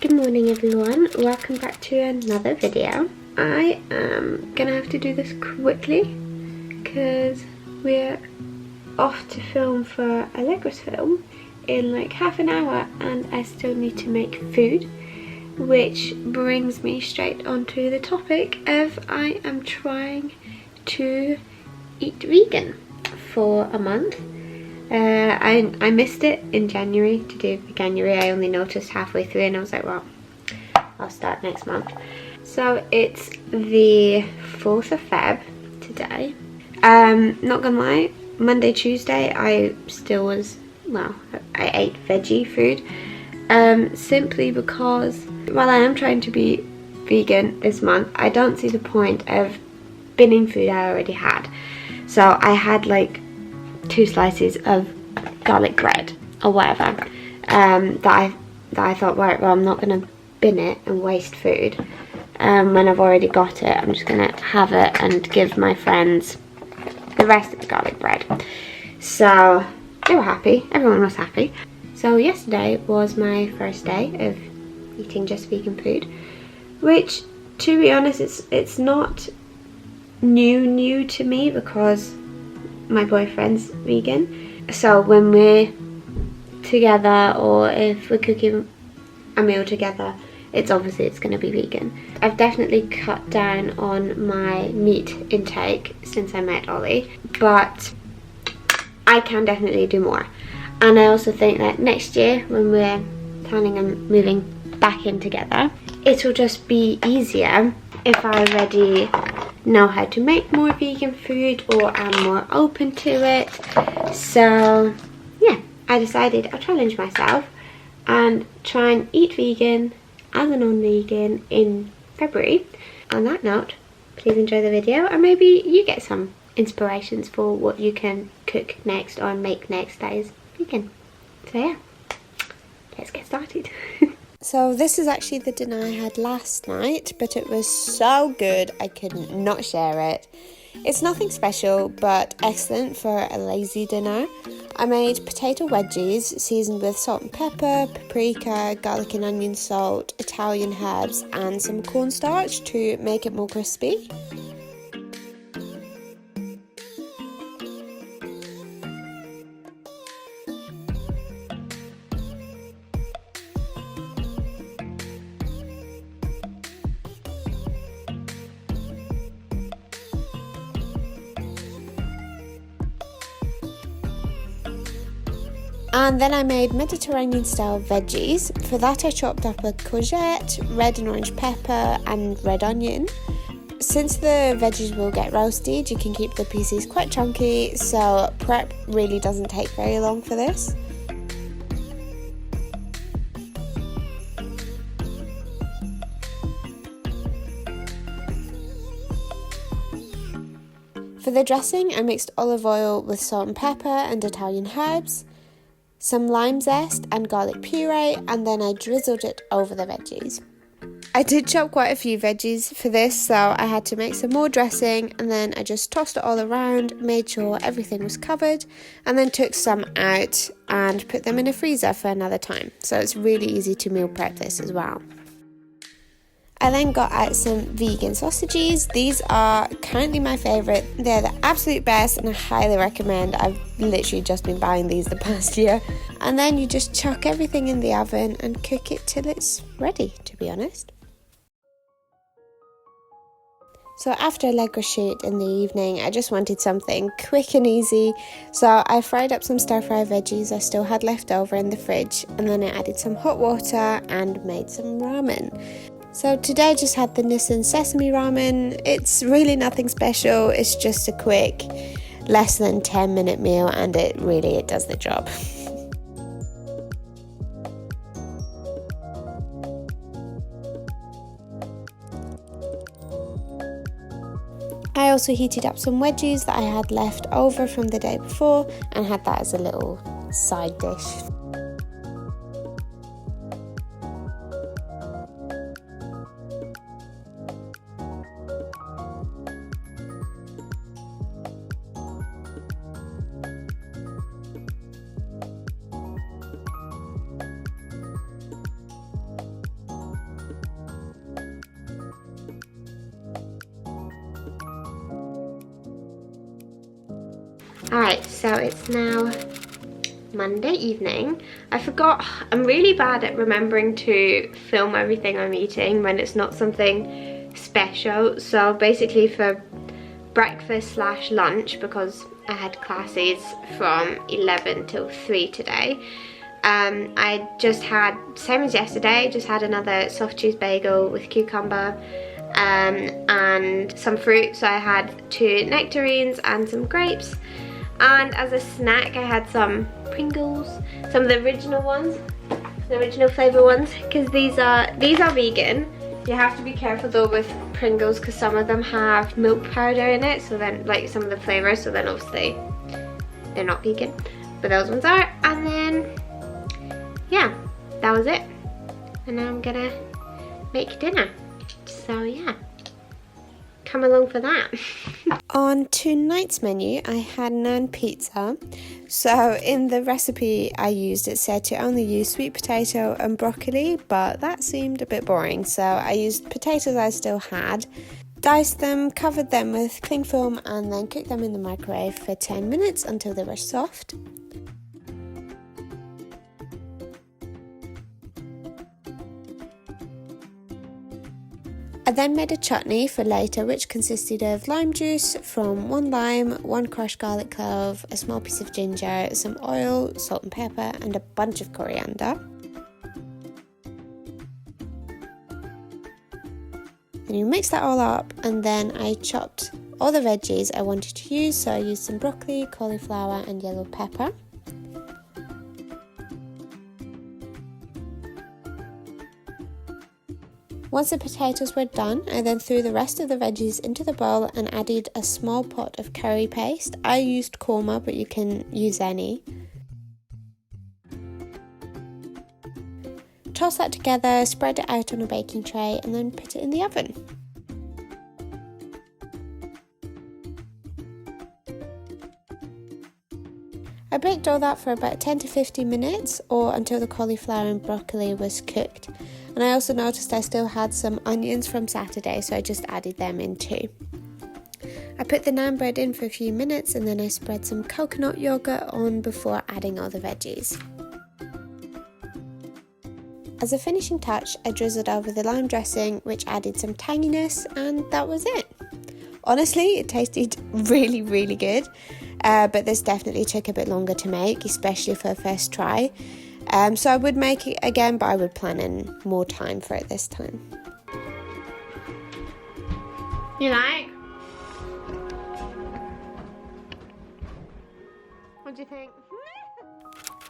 Good morning everyone, welcome back to another video. I am gonna have to do this quickly because we're off to film for Allegra's film in like half an hour and I still need to make food, which brings me straight onto the topic of I am trying to eat vegan for a month. I missed it in January to do January. I only noticed halfway through and I was like, well, I'll start next month. So it's the 4th of Feb today. Not gonna lie, Monday, Tuesday I still was, well, I ate veggie food simply because while I am trying to be vegan this month, I don't see the point of binning food I already had. So I had like 2 slices of garlic bread or whatever that I thought, right, well, I'm not going to bin it and waste food when I've already got it. I'm just going to have it and give my friends the rest of the garlic bread. So they were happy, everyone was happy. So yesterday was my first day of eating just vegan food, which to be honest it's not new to me because my boyfriend's vegan. So when we're together or if we're cooking a meal together, it's going to be vegan. I've definitely cut down on my meat intake since I met Ollie, but I can definitely do more. And I also think that next year when we're planning on moving back in together, it'll just be easier if I already know how to make more vegan food or am more open to it. So yeah, I decided I'll challenge myself and try and eat vegan as a non-vegan in February. On that note, please enjoy the video and maybe you get some inspirations for what you can cook next or make next that is vegan. So yeah, let's get started. So this is actually the dinner I had last night, but it was so good I could not share it. It's nothing special, but excellent for a lazy dinner. I made potato wedgies seasoned with salt and pepper, paprika, garlic and onion salt, Italian herbs and some cornstarch to make it more crispy. And then I made Mediterranean style veggies. For that I chopped up a courgette, red and orange pepper and red onion. Since the veggies will get roasted, you can keep the pieces quite chunky, so prep really doesn't take very long for this. For the dressing I mixed olive oil with salt and pepper and Italian herbs, some lime zest and garlic puree, and then I drizzled it over the veggies. I did chop quite a few veggies for this, so I had to make some more dressing, and then I just tossed it all around, made sure everything was covered, and then took some out and put them in a freezer for another time. So it's really easy to meal prep this as well. I then got out some vegan sausages. These are currently my favourite. They're the absolute best and I highly recommend. I've literally just been buying these the past year. And then you just chuck everything in the oven and cook it till it's ready, to be honest. So after Allegra's shoot in the evening, I just wanted something quick and easy. So I fried up some stir-fry veggies I still had left over in the fridge. And then I added some hot water and made some ramen. So today I just had the Nissan sesame ramen. It's really nothing special, it's just a quick, less than 10-minute meal and it does the job. I also heated up some wedgies that I had left over from the day before and had that as a little side dish. Alright, so it's now Monday evening. I forgot, I'm really bad at remembering to film everything I'm eating when it's not something special. So basically for breakfast slash lunch, because I had classes from 11 till 3 today, I just had, same as yesterday, just had another soft cheese bagel with cucumber and some fruit. So I had 2 nectarines and some grapes, and as a snack I had some Pringles, some of the original ones, the original flavour ones, because these are vegan. You have to be careful though with Pringles because some of them have milk powder in it, so then like some of the flavours, so then obviously they're not vegan, but those ones are. And then yeah, that was it, and now I'm gonna make dinner. So yeah, come along for that. On tonight's menu I had naan pizza. So in the recipe I used, it said to only use sweet potato and broccoli, but that seemed a bit boring, so I used potatoes I still had, diced them, covered them with cling film, and then cooked them in the microwave for 10 minutes until they were soft. I then made a chutney for later, which consisted of lime juice from 1 lime, 1 crushed garlic clove, a small piece of ginger, some oil, salt and pepper, and a bunch of coriander. Then you mix that all up, and then I chopped all the veggies I wanted to use, so I used some broccoli, cauliflower and yellow pepper. Once the potatoes were done, I then threw the rest of the veggies into the bowl and added a small pot of curry paste. I used korma, but you can use any. Toss that together, spread it out on a baking tray, and then put it in the oven. I baked all that for about 10 to 15 minutes, or until the cauliflower and broccoli was cooked. And I also noticed I still had some onions from Saturday, so I just added them in too. I put the naan bread in for a few minutes, and then I spread some coconut yogurt on before adding all the veggies. As a finishing touch, I drizzled over the lime dressing, which added some tanginess, and that was it. Honestly, it tasted really, really good, but this definitely took a bit longer to make, especially for a first try. So I would make it again, but I would plan in more time for it this time. You like? What do you think?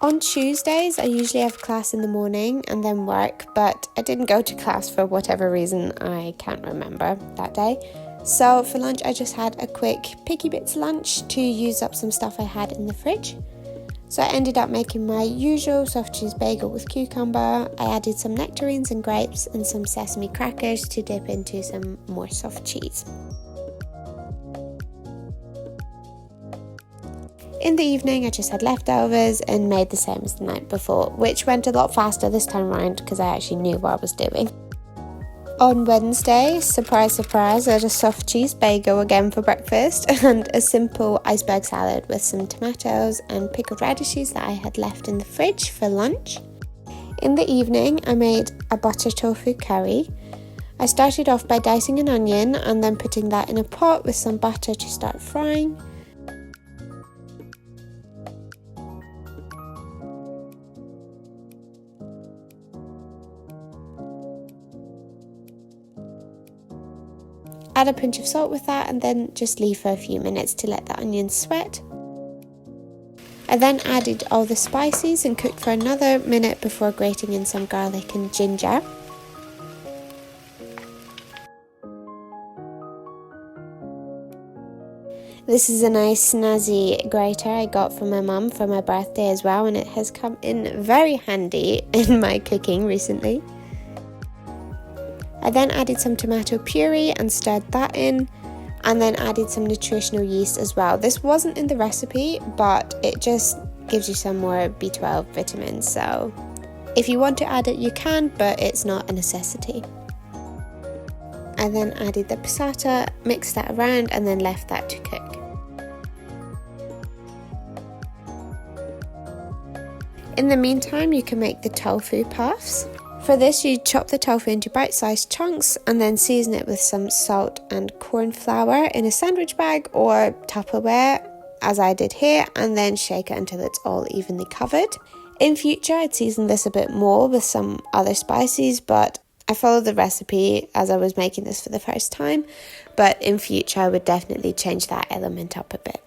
On Tuesdays, I usually have class in the morning and then work, but I didn't go to class for whatever reason, I can't remember that day. So for lunch, I just had a quick Picky Bits lunch to use up some stuff I had in the fridge. So I ended up making my usual soft cheese bagel with cucumber. I added some nectarines and grapes and some sesame crackers to dip into some more soft cheese. In the evening, I just had leftovers and made the same as the night before, which went a lot faster this time around because I actually knew what I was doing. On Wednesday, surprise, surprise, I had a soft cheese bagel again for breakfast and a simple iceberg salad with some tomatoes and pickled radishes that I had left in the fridge for lunch. In the evening, I made a butter tofu curry. I started off by dicing an onion and then putting that in a pot with some butter to start frying. Add a pinch of salt with that and then just leave for a few minutes to let the onions sweat. I then added all the spices and cooked for another minute before grating in some garlic and ginger. This is a nice snazzy grater I got from my mum for my birthday as well, and it has come in very handy in my cooking recently. I then added some tomato puree and stirred that in, and then added some nutritional yeast as well. This wasn't in the recipe, but it just gives you some more B12 vitamins, so if you want to add it you can, but it's not a necessity. I then added the passata, mixed that around, and then left that to cook. In the meantime, you can make the tofu puffs. For this, you chop the tofu into bite-sized chunks and then season it with some salt and corn flour in a sandwich bag or Tupperware, as I did here, and then shake it until it's all evenly covered. In future, I'd season this a bit more with some other spices, but I followed the recipe as I was making this for the first time, but in future I would definitely change that element up a bit.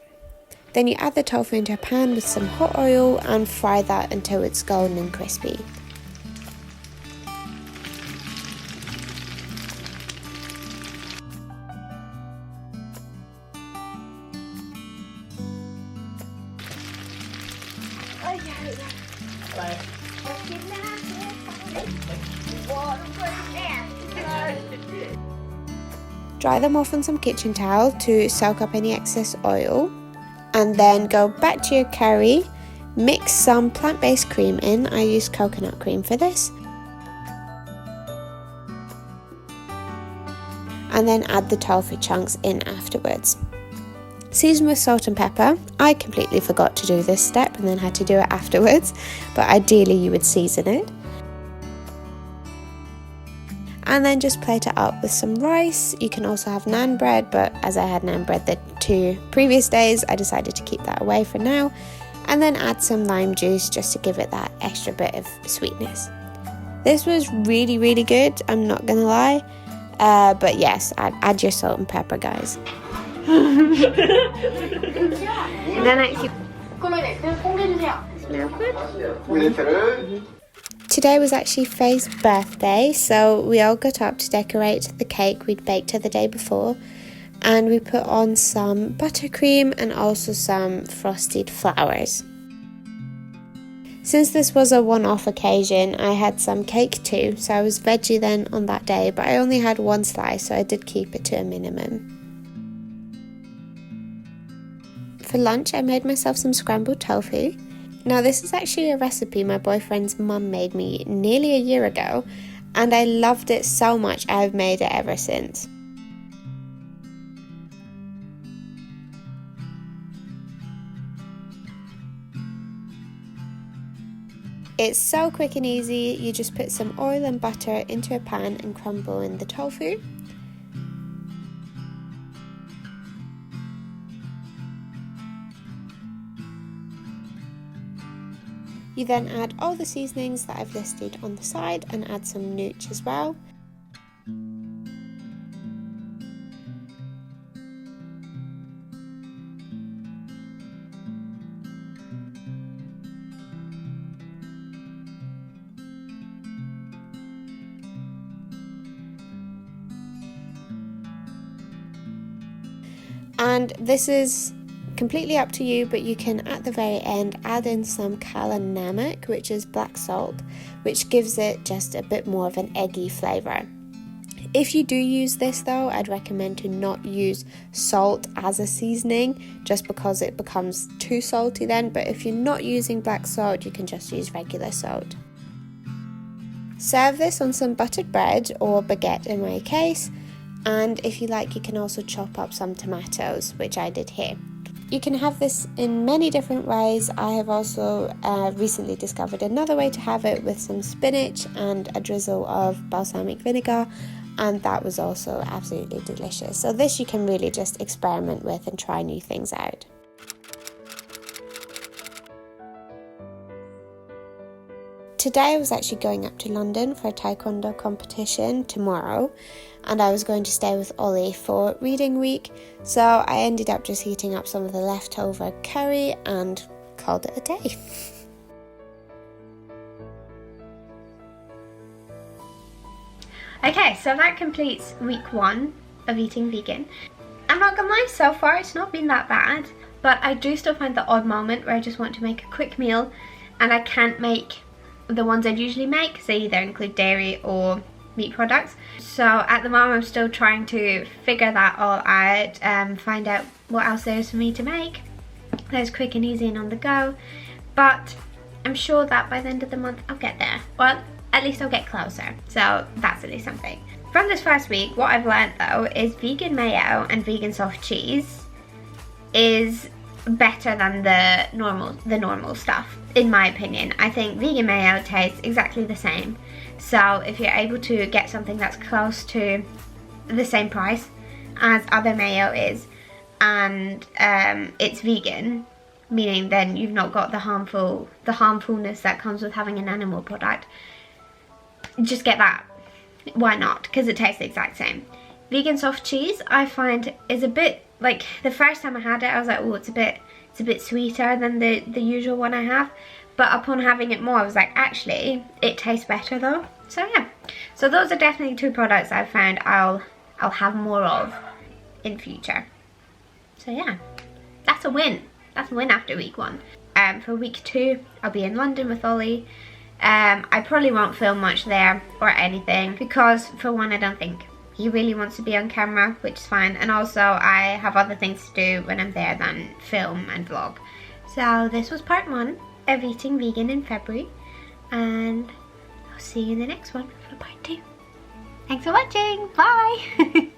Then you add the tofu into a pan with some hot oil and fry that until it's golden and crispy. Dry them off on some kitchen towel to soak up any excess oil, and then go back to your curry, mix some plant-based cream in. I use coconut cream for this, and then add the tofu chunks in afterwards. Season with salt and pepper. I completely forgot to do this step and then had to do it afterwards, but ideally you would season it. And then just plate it up with some rice. You can also have naan bread, but as I had naan bread the 2 previous days, I decided to keep that away for now. And then add some lime juice just to give it that extra bit of sweetness. This was really, really good, I'm not gonna lie. But yes, add your salt and pepper, guys. And then actually smell good. Today was actually Faye's birthday, so we all got up to decorate the cake we'd baked her the day before, and we put on some buttercream and also some frosted flowers. Since this was a one-off occasion, I had some cake too, so I was veggie then on that day, but I only had 1 slice, so I did keep it to a minimum. For lunch, I made myself some scrambled tofu. Now, this is actually a recipe my boyfriend's mum made me nearly a year ago, and I loved it so much I've made it ever since. It's so quick and easy. You just put some oil and butter into a pan and crumble in the tofu. You then add all the seasonings that I've listed on the side and add some nooch as well. And this is completely up to you, but you can at the very end add in some kala namak, which is black salt, which gives it just a bit more of an eggy flavour. If you do use this though, I'd recommend to not use salt as a seasoning, just because it becomes too salty then, but if you're not using black salt, you can just use regular salt. Serve this on some buttered bread or baguette in my case, and if you like, you can also chop up some tomatoes, which I did here. You can have this in many different ways. I have also recently discovered another way to have it with some spinach and a drizzle of balsamic vinegar, and that was also absolutely delicious. So this you can really just experiment with and try new things out. Today I was actually going up to London for a taekwondo competition tomorrow, and I was going to stay with Ollie for reading week, so I ended up just heating up some of the leftover curry and called it a day. Okay, so that completes week 1 of eating vegan. I'm not gonna lie, so far it's not been that bad, but I do still find the odd moment where I just want to make a quick meal and I can't make the ones I'd usually make, so either include dairy or meat products. So at the moment I'm still trying to figure that all out and find out what else there is for me to make that's quick and easy and on the go, but I'm sure that by the end of the month I'll get there. Well, at least I'll get closer, so that's at least something. From this first week, what I've learned though is vegan mayo and vegan soft cheese is better than the normal stuff, in my opinion. I think vegan mayo tastes exactly the same. So if you're able to get something that's close to the same price as other mayo is, and it's vegan, meaning then you've not got the harmfulness that comes with having an animal product, just get that. Why not? Because it tastes the exact same. Vegan soft cheese, I find, is a bit, like, the first time I had it I was like, oh, it's a bit sweeter than the usual one I have, but upon having it more I was like, actually it tastes better though. So yeah, so those are definitely two products I've found I'll have more of in future. So yeah, that's a win. That's a win after week 1. For week 2 I'll be in London with Ollie. I probably won't film much there or anything because, for one, I don't think he really wants to be on camera, which is fine, and also I have other things to do when I'm there than film and vlog. So this was part 1 of eating vegan in February, and I'll see you in the next one for part 2. Thanks for watching, bye!